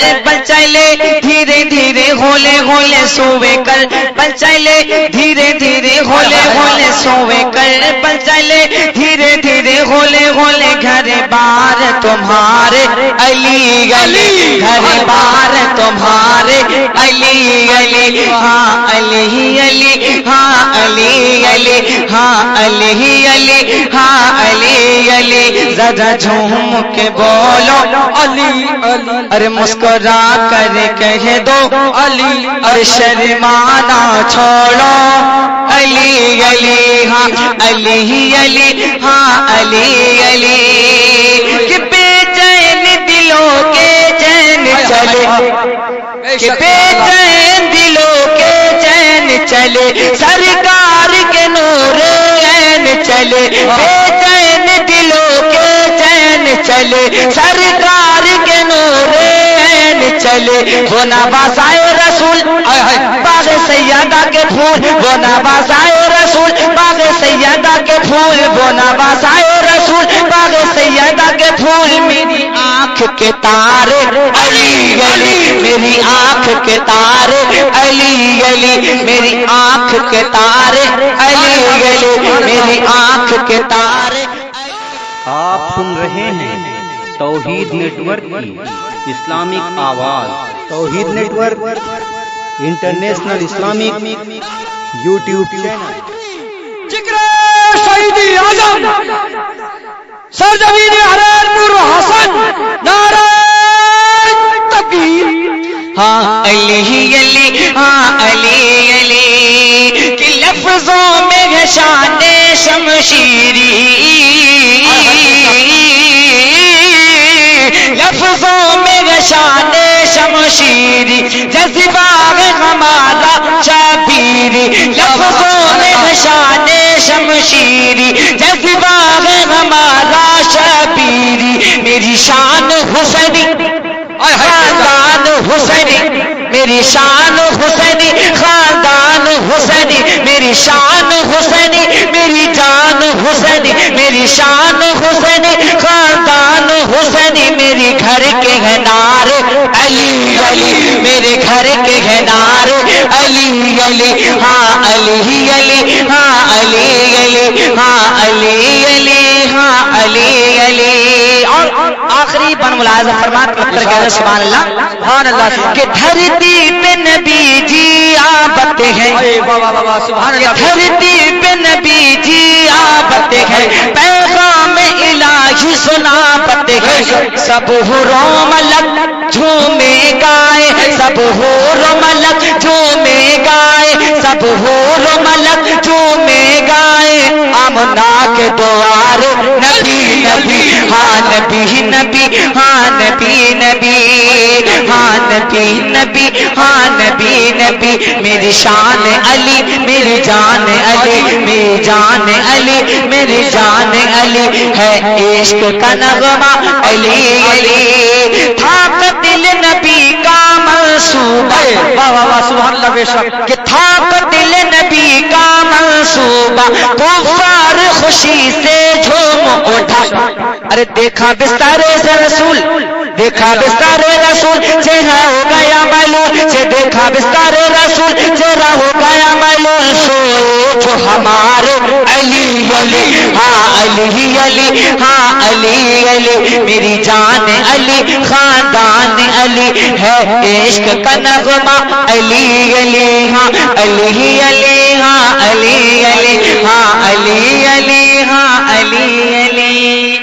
کر بل چلے دھیرے دھیرے ہولے ہولے سوے کر بل چلے دھیرے دھیرے ہولے ہولے سوے کر بل چلے دھیرے دھیرے ہولے ہولے گھر بار تمہارے علی علی گھر بار تمہارے علی علی ہاں علی علی ہاں علی علی ہاں علی علی ہاں علی علی ذرا جھوم کے بولو علی علی ارے مسکرا کر کہہ دو علی ارے شرمانا چھوڑو علی علی ہاں علی علی ہاں علی علی کہ بے چین دلوں کے چین چلے کہ بے چین دلوں کے چین چلے سرکار کے نور عین چلے بے چین دلوں کے چین چلے سرکار کے نور عین چلے وہ نوازائے رسول باغ سیدہ کے پھول وہ نوازائے رسول باغ سیدہ کے پھول وہ نوازائے رسول باغ سیدہ کے پھول میری آنکھ کے تارے علی علی میری آنکھ کے تارے علی علی میری آنکھ کے تارے علی علی میری آنکھ کے تارے. آپ سن رہے ہیں توحید نیٹ ورک کی اسلامک آواز. Tawheed network international Islamic YouTube channel. ذکر شہیدی اعظم سرزمین حریر نور حسن نعرہ تکبیر. ہاں علی علی ہاں علی علی کہ لفظوں میں ہے شان شمشیری لفظوں میں ہے شان شمشیری جذبہ ہے ہمارا شبیری لفظوں میں ہے شان شمشیری جذبہ ہے ہمارا شبیری میری شان حسینی خاندان حسینی میری شان حسینی خاندان حسینی میری شان حسینی میری جان حسینی میری شان حسینی خاندان حسینی میری گھر کے ہے نعرے علی علی میرے گھر کے ہے نعرے علی علی ہاں علی علی ہاں علی علی ہاں علی علی ہاں علی علی. اور آخری بن ملاحظہ فرمات پتر کہہ سبحان اللہ سبحان اللہ کہ دھرتی پہ نبی جی آبت ہے دھرتی پہ نبی جی آبت ہے پیغام الہی سنا پتے ہے سب حوروں ملک جھومے گائے سب حوروں ملک جھومے گائے سب حوروں ملک جھومے گائے آمنا کے دوارے نبی نبی ہاں نبی نبی ہاں نبی نبی ہاں نبی نبی ہاں نبی نبی میری شان علی میری جان علی میری جان علی میری جان علی ہے عشق کا نغمہ علی علی تھا دل نبی کا منصوبہ واہ واہ واہ سبحان اللہ بے شک کہ تھا دل نبی کا منصوبہ کفار خوشی سے جھوم اٹھا ارے دیکھا بستر سے رسول دیکھا بستر رسول چہرہ ہو گیا معلوم سے دیکھا بستر رسول چہرہ ہو گیا معلوم سوچ ہمارے علی علی ہاں علی علی ہاں علی علی میری جان علی خاندان علی ہے عشق کا نغمہ علی علی ہاں علی علی ہاں علی علی ہاں علی علی ہاں علی علی.